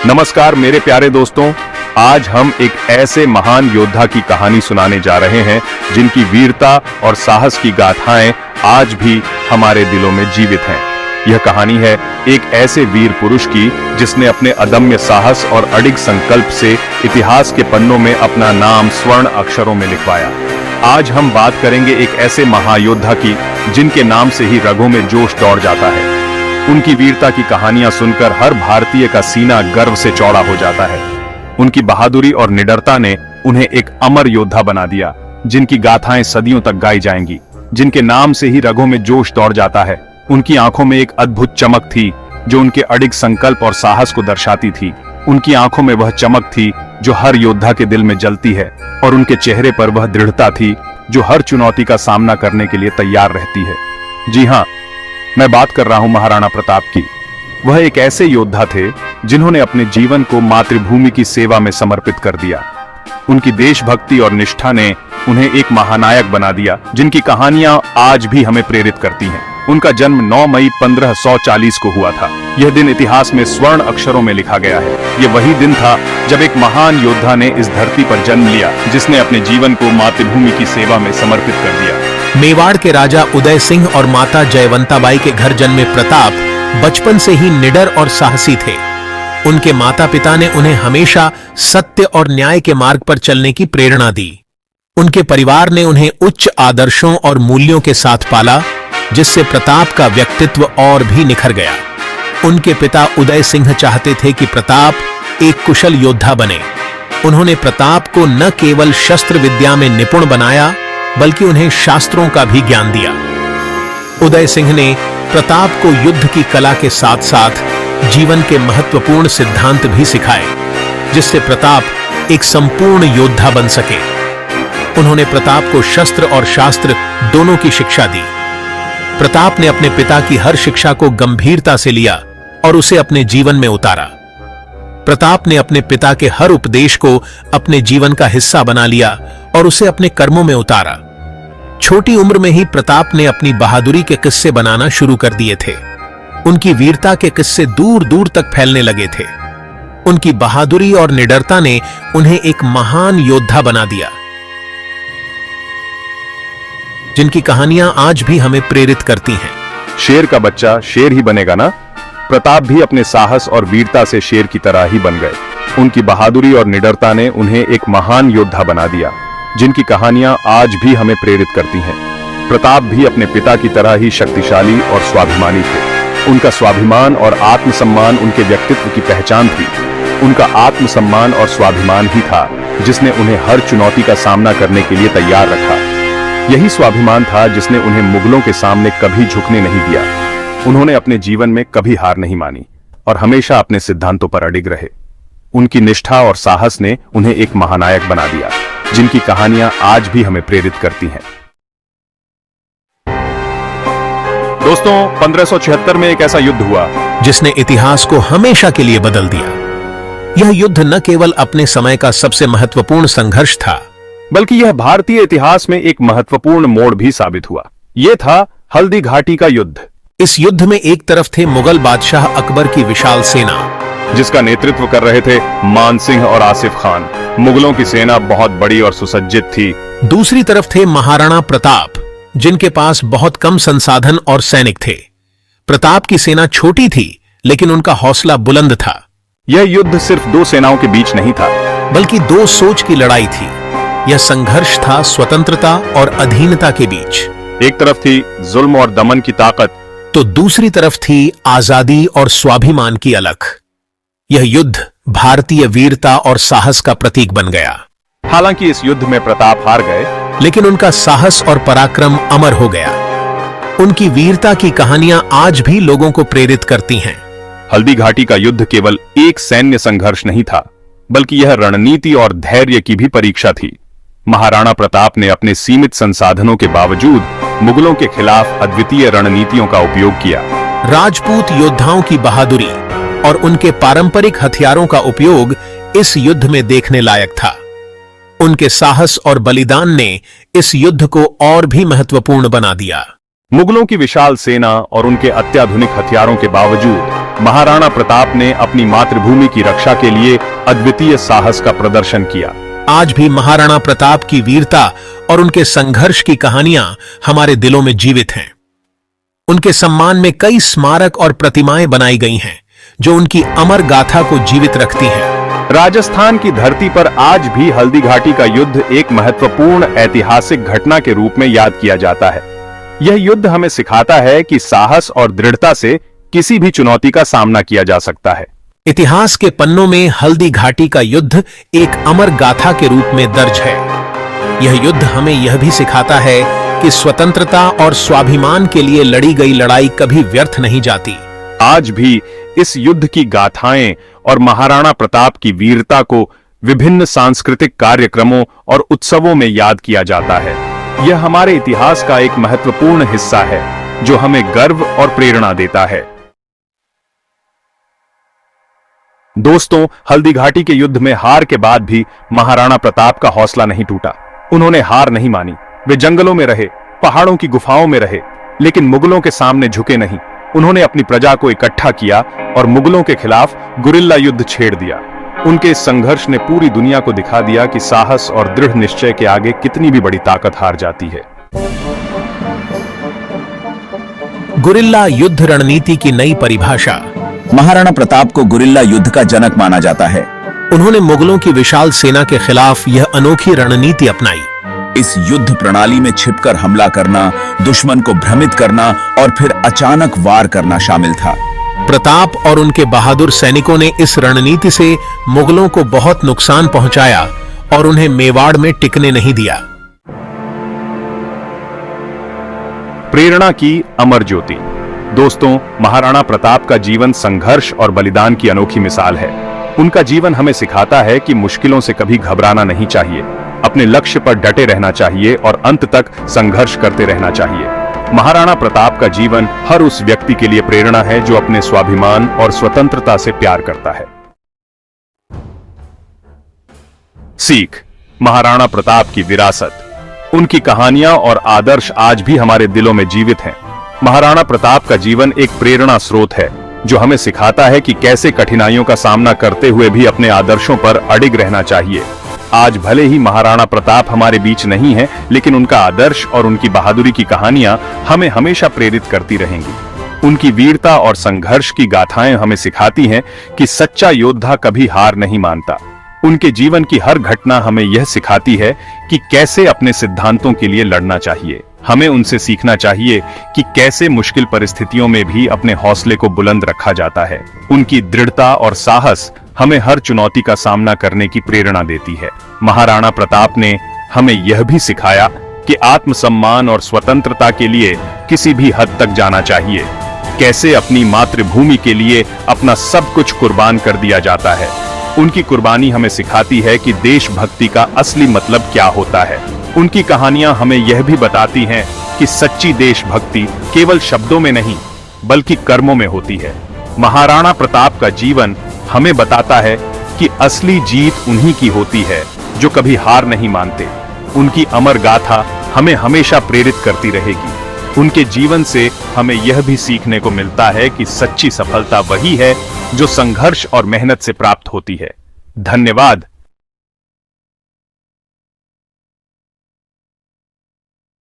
नमस्कार मेरे प्यारे दोस्तों, आज हम एक ऐसे महान योद्धा की कहानी सुनाने जा रहे हैं जिनकी वीरता और साहस की गाथाएं आज भी हमारे दिलों में जीवित हैं। यह कहानी है एक ऐसे वीर पुरुष की जिसने अपने अदम्य साहस और अडिग संकल्प से इतिहास के पन्नों में अपना नाम स्वर्ण अक्षरों में लिखवाया। आज हम बात करेंगे एक ऐसे महायोद्धा की जिनके नाम से ही रगों में जोश दौड़ जाता है। उनकी वीरता की कहानियां सुनकर हर भारतीय का सीना गर्व से चौड़ा हो जाता है। उनकी बहादुरी और निडरता ने उन्हें एक अमर योद्धा बना दिया, जिनकी गाथाएं सदियों तक गाई जाएंगी। जिनके नाम से ही रगों में जोश दौड़ जाता है। उनकी आंखों में एक अद्भुत चमक थी जो उनके अडिग संकल्प और साहस को दर्शाती थी। उनकी आंखों में वह चमक थी जो हर योद्धा के दिल में जलती है, और उनके चेहरे पर वह दृढ़ता थी जो हर चुनौती का सामना करने के लिए तैयार रहती है। जी हाँ, मैं बात कर रहा हूं महाराणा प्रताप की। वह एक ऐसे योद्धा थे जिन्होंने अपने जीवन को मातृभूमि की सेवा में समर्पित कर दिया। उनकी देशभक्ति और निष्ठा ने उन्हें एक महानायक बना दिया, जिनकी कहानियां आज भी हमें प्रेरित करती हैं। उनका जन्म 9 मई 1540 को हुआ था। यह दिन इतिहास में स्वर्ण अक्षरों में लिखा गया है। यह वही दिन था जब एक महान योद्धा ने इस धरती पर जन्म लिया, जिसने अपने जीवन को मातृभूमि की सेवा में समर्पित कर दिया। मेवाड़ के राजा उदय सिंह और माता जयवंताबाई के घर जन्मे प्रताप बचपन से ही निडर और साहसी थे। उनके माता पिता ने उन्हें हमेशा सत्य और न्याय के मार्ग पर चलने की प्रेरणा दी। उनके परिवार ने उन्हें उच्च आदर्शों और मूल्यों के साथ पाला, जिससे प्रताप का व्यक्तित्व और भी निखर गया। उनके पिता उदय सिंह चाहते थे कि प्रताप एक कुशल योद्धा बने। उन्होंने प्रताप को न केवल शस्त्र विद्या में निपुण बनाया, बल्कि उन्हें शास्त्रों का भी ज्ञान दिया। उदय सिंह ने प्रताप को युद्ध की कला के साथ साथ जीवन के महत्वपूर्ण सिद्धांत भी सिखाए, जिससे प्रताप एक संपूर्ण योद्धा बन सके। उन्होंने प्रताप को शस्त्र और शास्त्र दोनों की शिक्षा दी। प्रताप ने अपने पिता की हर शिक्षा को गंभीरता से लिया और उसे अपने जीवन में उतारा। प्रताप ने अपने पिता के हर उपदेश को अपने जीवन का हिस्सा बना लिया और उसे अपने कर्मों में उतारा। छोटी उम्र में ही प्रताप ने अपनी बहादुरी के किस्से बनाना शुरू कर दिए थे। उनकी वीरता के किस्से दूर दूर तक फैलने लगे थे। उनकी बहादुरी और निडरता ने उन्हें एक महान योद्धा बना दिया, जिनकी कहानियां आज भी हमें प्रेरित करती हैं। शेर का बच्चा शेर ही बनेगा ना। प्रताप भी अपने साहस और वीरता से शेर की तरह ही बन गए। उनकी बहादुरी और निडरता ने उन्हें एक महान योद्धा बना दिया, जिनकी कहानियां आज भी हमें प्रेरित करती हैं। प्रताप भी अपने पिता की तरह ही शक्तिशाली और स्वाभिमानी थे। उनका स्वाभिमान और आत्मसम्मान उनके व्यक्तित्व की पहचान थी। उनका आत्मसम्मान और स्वाभिमान ही था जिसने उन्हें हर चुनौती का सामना करने के लिए तैयार रखा। यही स्वाभिमान था जिसने उन्हें मुगलों के सामने कभी झुकने नहीं दिया। उन्होंने अपने जीवन में कभी हार नहीं मानी और हमेशा अपने सिद्धांतों पर अडिग रहे। उनकी निष्ठा और साहस ने उन्हें एक महानायक बना दिया, जिनकी कहानियां आज भी हमें प्रेरित करती हैं। दोस्तों, 1576 में एक ऐसा युद्ध हुआ जिसने इतिहास को हमेशा के लिए बदल दिया। यह युद्ध न केवल अपने समय का सबसे महत्वपूर्ण संघर्ष था, बल्कि यह भारतीय इतिहास में एक महत्वपूर्ण मोड़ भी साबित हुआ। यह था हल्दी घाटी का युद्ध। इस युद्ध में एक तरफ थे मुगल बादशाह अकबर की विशाल सेना, जिसका नेतृत्व कर रहे थे मान सिंह और आसिफ खान। मुगलों की सेना बहुत बड़ी और सुसज्जित थी। दूसरी तरफ थे महाराणा प्रताप, जिनके पास बहुत कम संसाधन और सैनिक थे। प्रताप की सेना छोटी थी, लेकिन उनका हौसला बुलंद था। यह युद्ध सिर्फ दो सेनाओं के बीच नहीं था, बल्कि दो सोच की लड़ाई थी। यह संघर्ष था स्वतंत्रता और अधीनता के बीच। एक तरफ थी जुल्म और दमन की ताकत, तो दूसरी तरफ थी आजादी और स्वाभिमान की अलख। यह युद्ध भारतीय वीरता और साहस का प्रतीक बन गया। हालांकि इस युद्ध में प्रताप हार गए, लेकिन उनका साहस और पराक्रम अमर हो गया। उनकी वीरता की कहानियां आज भी लोगों को प्रेरित करती हैं। हल्दी घाटी का युद्ध केवल एक सैन्य संघर्ष नहीं था, बल्कि यह रणनीति और धैर्य की भी परीक्षा थी। महाराणा प्रताप ने अपने सीमित संसाधनों के बावजूद मुगलों के खिलाफ अद्वितीय रणनीतियों का उपयोग किया। राजपूत योद्धाओं की बहादुरी और उनके पारंपरिक हथियारों का उपयोग इस युद्ध में देखने लायक था। उनके साहस और बलिदान ने इस युद्ध को और भी महत्वपूर्ण बना दिया। मुगलों की विशाल सेना और उनके अत्याधुनिक हथियारों के बावजूद महाराणा प्रताप ने अपनी मातृभूमि की रक्षा के लिए अद्वितीय साहस का प्रदर्शन किया। आज भी महाराणा प्रताप की वीरता और उनके संघर्ष की कहानियां हमारे दिलों में जीवित हैं। उनके सम्मान में कई स्मारक और प्रतिमाएं बनाई गई हैं, जो उनकी अमर गाथा को जीवित रखती हैं। राजस्थान की धरती पर आज भी हल्दी घाटी का युद्ध एक महत्वपूर्ण ऐतिहासिक घटना के रूप में याद किया जाता है। यह युद्ध हमें सिखाता है कि साहस और दृढ़ता से किसी भी चुनौती का सामना किया जा सकता है। इतिहास के पन्नों में हल्दी घाटी का युद्ध एक अमर गाथा के रूप में दर्ज है। यह युद्ध हमें यह भी सिखाता है कि स्वतंत्रता और स्वाभिमान के लिए लड़ी गई लड़ाई कभी व्यर्थ नहीं जाती। आज भी इस युद्ध की गाथाएं और महाराणा प्रताप की वीरता को विभिन्न सांस्कृतिक कार्यक्रमों और उत्सवों में याद किया जाता है। यह हमारे इतिहास का एक महत्वपूर्ण हिस्सा है, जो हमें गर्व और प्रेरणा देता है। दोस्तों, हल्दी घाटी के युद्ध में हार के बाद भी महाराणा प्रताप का हौसला नहीं टूटा। उन्होंने हार नहीं मानी। वे जंगलों में रहे, पहाड़ों की गुफाओं में रहे, लेकिन मुगलों के सामने झुके नहीं। उन्होंने अपनी प्रजा को इकट्ठा किया और मुगलों के खिलाफ गुरिल्ला युद्ध छेड़ दिया। उनके इस संघर्ष ने पूरी दुनिया को दिखा दिया कि साहस और दृढ़ निश्चय के आगे कितनी भी बड़ी ताकत हार जाती है। गुरिल्ला युद्ध रणनीति की नई परिभाषा। महाराणा प्रताप को गुरिल्ला युद्ध का जनक माना जाता है। उन्होंने मुगलों की विशाल सेना के खिलाफ यह अनोखी रणनीति अपनाई। इस युद्ध प्रणाली में छिपकर हमला करना, दुश्मन को भ्रमित करना और फिर अचानक वार करना शामिल था। प्रताप और उनके बहादुर सैनिकों ने इस रणनीति से मुगलों को बहुत नुकसान पहुंचाया और उन्हें मेवाड़ में टिकने नहीं दिया। प्रेरणा की अमर ज्योति। दोस्तों, महाराणा प्रताप का जीवन संघर्ष और बलिदान की अनोखी मिसाल है। उनका जीवन हमें सिखाता है कि मुश्किलों से कभी घबराना नहीं चाहिए, अपने लक्ष्य पर डटे रहना चाहिए और अंत तक संघर्ष करते रहना चाहिए। महाराणा प्रताप का जीवन हर उस व्यक्ति के लिए प्रेरणा है जो अपने स्वाभिमान और स्वतंत्रता से प्यार करता है। सीख, महाराणा प्रताप की विरासत। उनकी कहानियां और आदर्श आज भी हमारे दिलों में जीवित हैं। महाराणा प्रताप का जीवन एक प्रेरणा स्रोत है, जो हमें सिखाता है कि कैसे कठिनाइयों का सामना करते हुए भी अपने आदर्शों पर अडिग रहना चाहिए। आज भले ही महाराणा प्रताप हमारे बीच नहीं है, लेकिन उनका आदर्श और उनकी बहादुरी की कहानियां हमें हमेशा प्रेरित करती रहेंगी। उनकी वीरता और संघर्ष की गाथाएं हमें सिखाती हैं कि सच्चा योद्धा कभी हार नहीं मानता। उनके जीवन की हर घटना हमें यह सिखाती है कि कैसे अपने सिद्धांतों के लिए लड़ना चाहिए। हमें उनसे सीखना चाहिए कि कैसे मुश्किल परिस्थितियों में भी अपने हौसले को बुलंद रखा जाता है। उनकी दृढ़ता और साहस हमें हर चुनौती का सामना करने की प्रेरणा देती है। महाराणा प्रताप ने हमें यह भी सिखाया कि आत्मसम्मान और स्वतंत्रता के लिए किसी भी हद तक जाना चाहिए। कैसे अपनी मातृभूमि के लिए अपना सब कुछ कुर्बान कर दिया जाता है। उनकी कुर्बानी हमें सिखाती है कि देशभक्ति का असली मतलब क्या होता है। उनकी कहानियां हमें यह भी बताती हैं कि सच्ची देशभक्ति केवल शब्दों में नहीं, बल्कि कर्मों में होती है। महाराणा प्रताप का जीवन हमें बताता है कि असली जीत उन्हीं की होती है जो कभी हार नहीं मानते। उनकी अमर गाथा हमें हमेशा प्रेरित करती रहेगी। उनके जीवन से हमें यह भी सीखने को मिलता है कि सच्ची सफलता वही है जो संघर्ष और मेहनत से प्राप्त होती है। धन्यवाद।